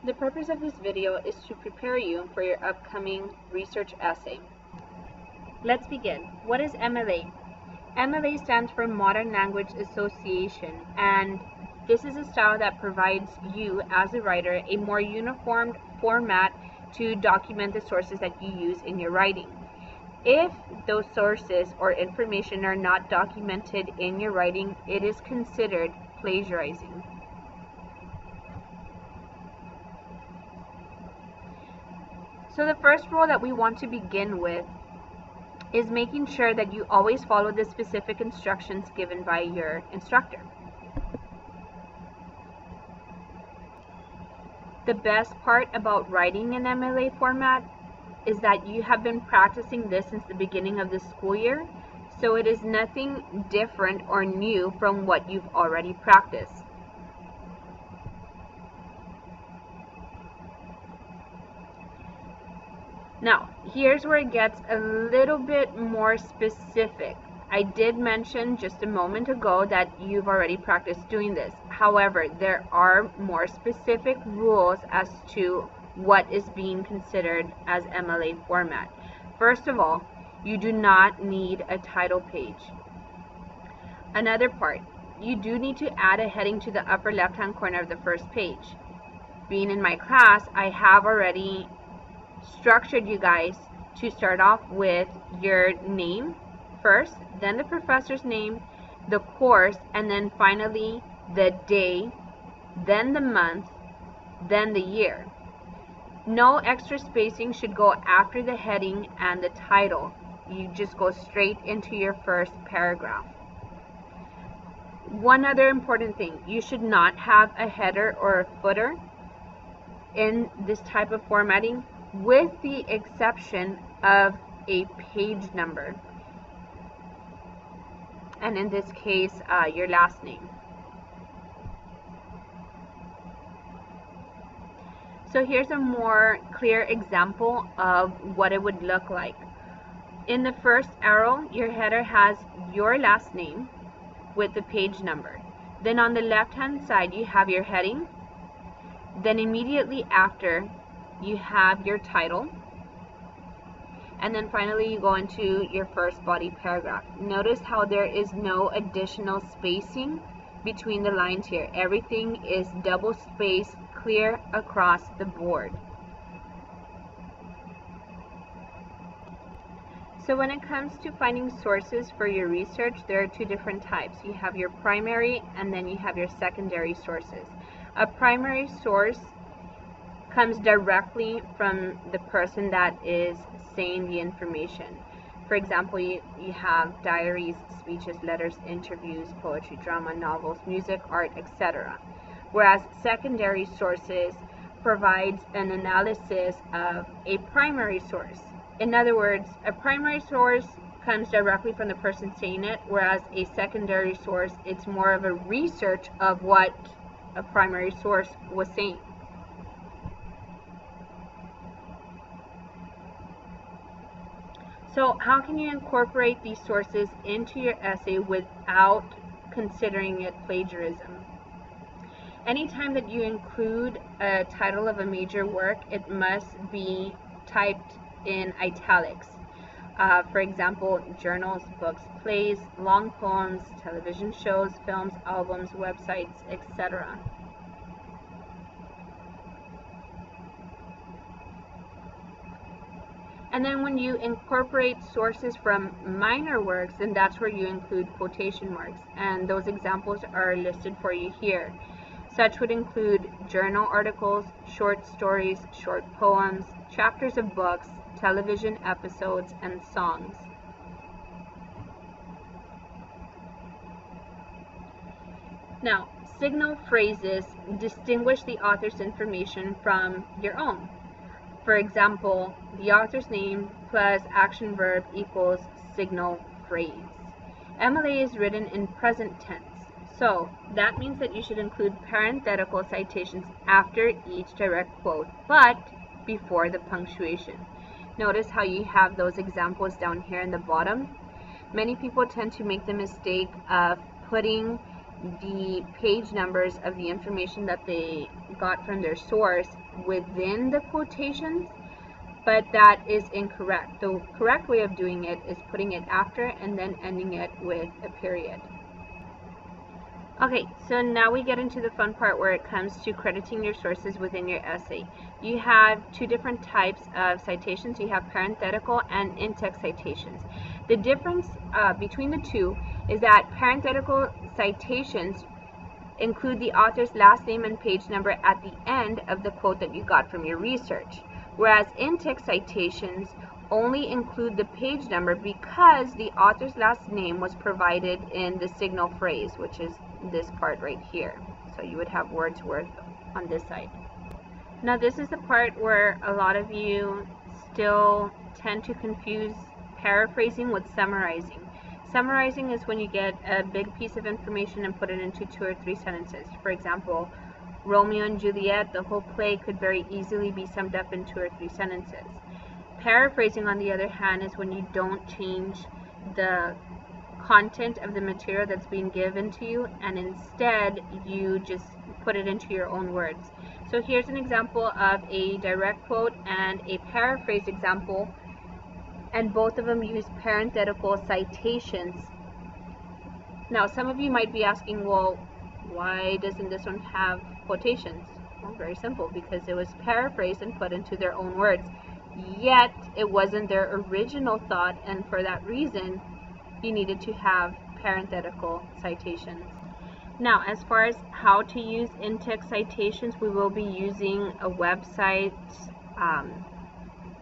The purpose of this video is to prepare you for your upcoming research essay. Let's begin. What is MLA? MLA stands for Modern Language Association, and this is a style that provides you as a writer a more uniform format to document the sources that you use in your writing. If those sources or information are not documented in your writing, it is considered plagiarizing. So the first rule that we want to begin with is making sure that you always follow the specific instructions given by your instructor. The best part about writing in MLA format is that you have been practicing this since the beginning of the school year, so it is nothing different or new from what you've already practiced. Now, here's where it gets a little bit more specific. I did mention just a moment ago that you've already practiced doing this. However, there are more specific rules as to what is being considered as MLA format. First of all, you do not need a title page. Another part, you do need to add a heading to the upper left-hand corner of the first page. Being in my class, I have already structured you guys to start off with your name first, then the professor's name, the course, and then finally the day, then the month, then the year. No extra spacing should go after the heading and the title. You just go straight into your first paragraph. One other important thing, you should not have a header or a footer in this type of formatting, with the exception of a page number, and in this case your last name. So here's a more clear example of what it would look like. In the first arrow, your header has your last name with the page number. Then on the left hand side you have your heading. Then immediately after you have your title, and then finally you go into your first body paragraph. Notice how there is no additional spacing between the lines here. Everything is double spaced clear across the board. So when it comes to finding sources for your research, there are two different types. You have your primary and then you have your secondary sources. A primary source comes directly from the person that is saying the information. For example, you have diaries, speeches, letters, interviews, poetry, drama, novels, music, art, etc. Whereas secondary sources provides an analysis of a primary source. In other words, a primary source comes directly from the person saying it, whereas a secondary source, it's more of a research of what a primary source was saying. So how can you incorporate these sources into your essay without considering it plagiarism? Anytime that you include a title of a major work, it must be typed in italics. For example, journals, books, plays, long poems, television shows, films, albums, websites, etc. And then when you incorporate sources from minor works, then that's where you include quotation marks. And those examples are listed for you here. Such would include journal articles, short stories, short poems, chapters of books, television episodes, and songs. Now, signal phrases distinguish the author's information from your own. For example, the author's name plus action verb equals signal phrase. MLA is written in present tense, so that means that you should include parenthetical citations after each direct quote, but before the punctuation. Notice how you have those examples down here in the bottom. Many people tend to make the mistake of putting the page numbers of the information that they got from their source within the quotations, but that is incorrect. The correct way of doing it is putting it after and then ending it with a period. Okay, so now we get into the fun part where it comes to crediting your sources within your essay. You have two different types of citations. You have parenthetical and in-text citations. The difference between the two is that parenthetical citations include the author's last name and page number at the end of the quote that you got from your research, whereas in-text citations only include the page number because the author's last name was provided in the signal phrase, which is this part right here. So you would have Wordsworth on this side. Now this is the part where a lot of you still tend to confuse paraphrasing with summarizing. Summarizing is when you get a big piece of information and put it into 2 or 3 sentences. For example, Romeo and Juliet, the whole play could very easily be summed up in 2 or 3 sentences. Paraphrasing, on the other hand, is when you don't change the content of the material that's being given to you, and instead you just put it into your own words. So here's an example of a direct quote and a paraphrase example, and both of them use parenthetical citations. Now some of you might be asking, well, why doesn't this one have quotations? Well, very simple, because it was paraphrased and put into their own words. Yet it wasn't their original thought, and for that reason you needed to have parenthetical citations. Now, as far as how to use in-text citations, we will be using a website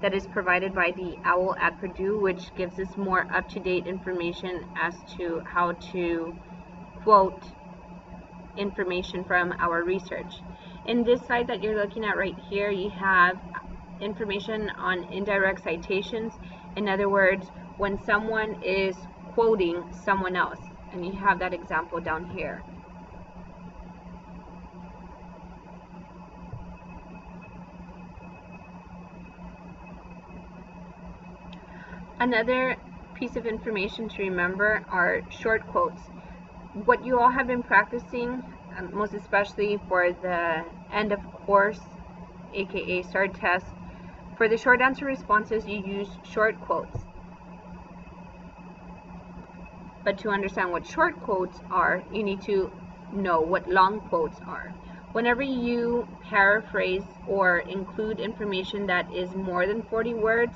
that is provided by the OWL at Purdue, which gives us more up-to-date information as to how to quote information from our research. In this site that you're looking at right here, you have information on indirect citations. In other words, when someone is quoting someone else, and you have that example down here. Another piece of information to remember are short quotes. What you all have been practicing, most especially for the end of course, aka SART test, for the short answer responses you use short quotes. But to understand what short quotes are, you need to know what long quotes are. Whenever you paraphrase or include information that is more than 40 words,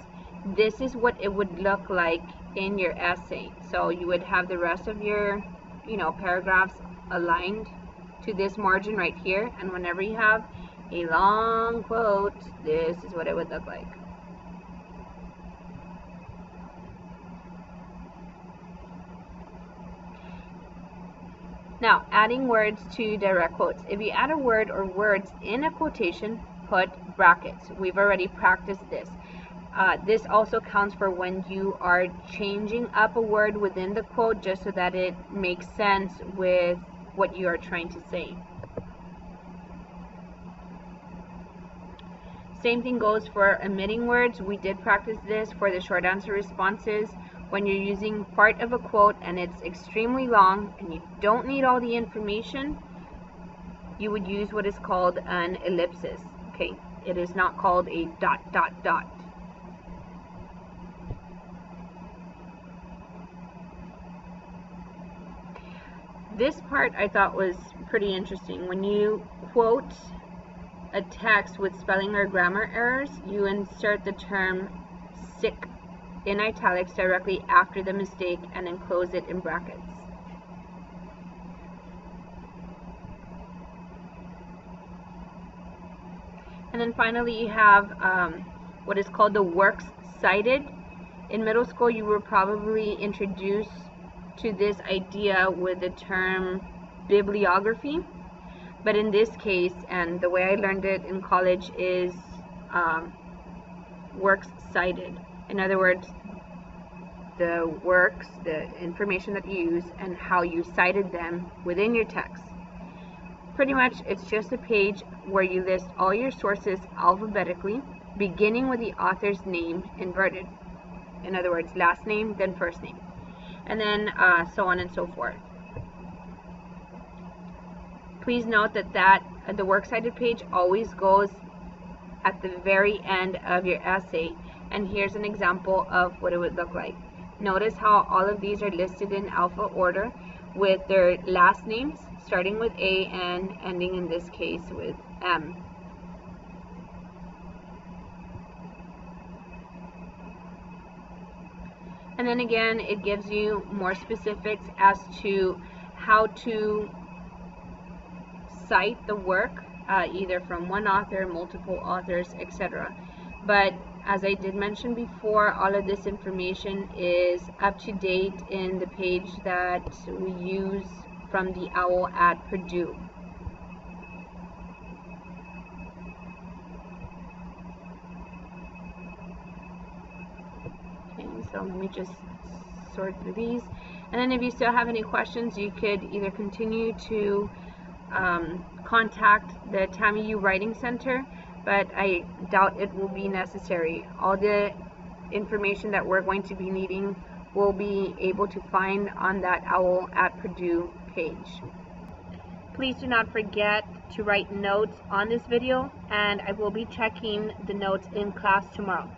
this is what it would look like in your essay. So you would have the rest of your, paragraphs aligned to this margin right here, and whenever you have a long quote, this is what it would look like. Now, adding words to direct quotes. If you add a word or words in a quotation, put brackets. We've already practiced this. This also counts for when you are changing up a word within the quote just so that it makes sense with what you are trying to say. Same thing goes for omitting words. We did practice this for the short answer responses. When you're using part of a quote and it's extremely long and you don't need all the information, you would use what is called an ellipsis. Okay, it is not called a ... This part I thought was pretty interesting. When you quote a text with spelling or grammar errors, you insert the term sick in italics directly after the mistake and enclose it in brackets. And then finally you have what is called the works cited. In middle school you were probably introduced to this idea with the term bibliography, but in this case, and the way I learned it in college, is works cited. In other words, the works, the information that you use, and how you cited them within your text. Pretty much it's just a page where you list all your sources alphabetically, beginning with the author's name inverted. In other words, last name, then first name, and then so on and so forth. Please note that the works cited page always goes at the very end of your essay, and here's an example of what it would look like. Notice how all of these are listed in alpha order with their last names starting with A and ending in this case with M. And then again, it gives you more specifics as to how to cite the work, either from one author, multiple authors, etc. But as I did mention before, all of this information is up to date in the page that we use from the OWL at Purdue. Okay, so let me just sort through these. And then if you still have any questions, you could either continue to contact the Tammy U Writing Center, but I doubt it will be necessary. All the information that we're going to be needing will be able to find on that OWL at Purdue page. Please do not forget to write notes on this video, and I will be checking the notes in class tomorrow.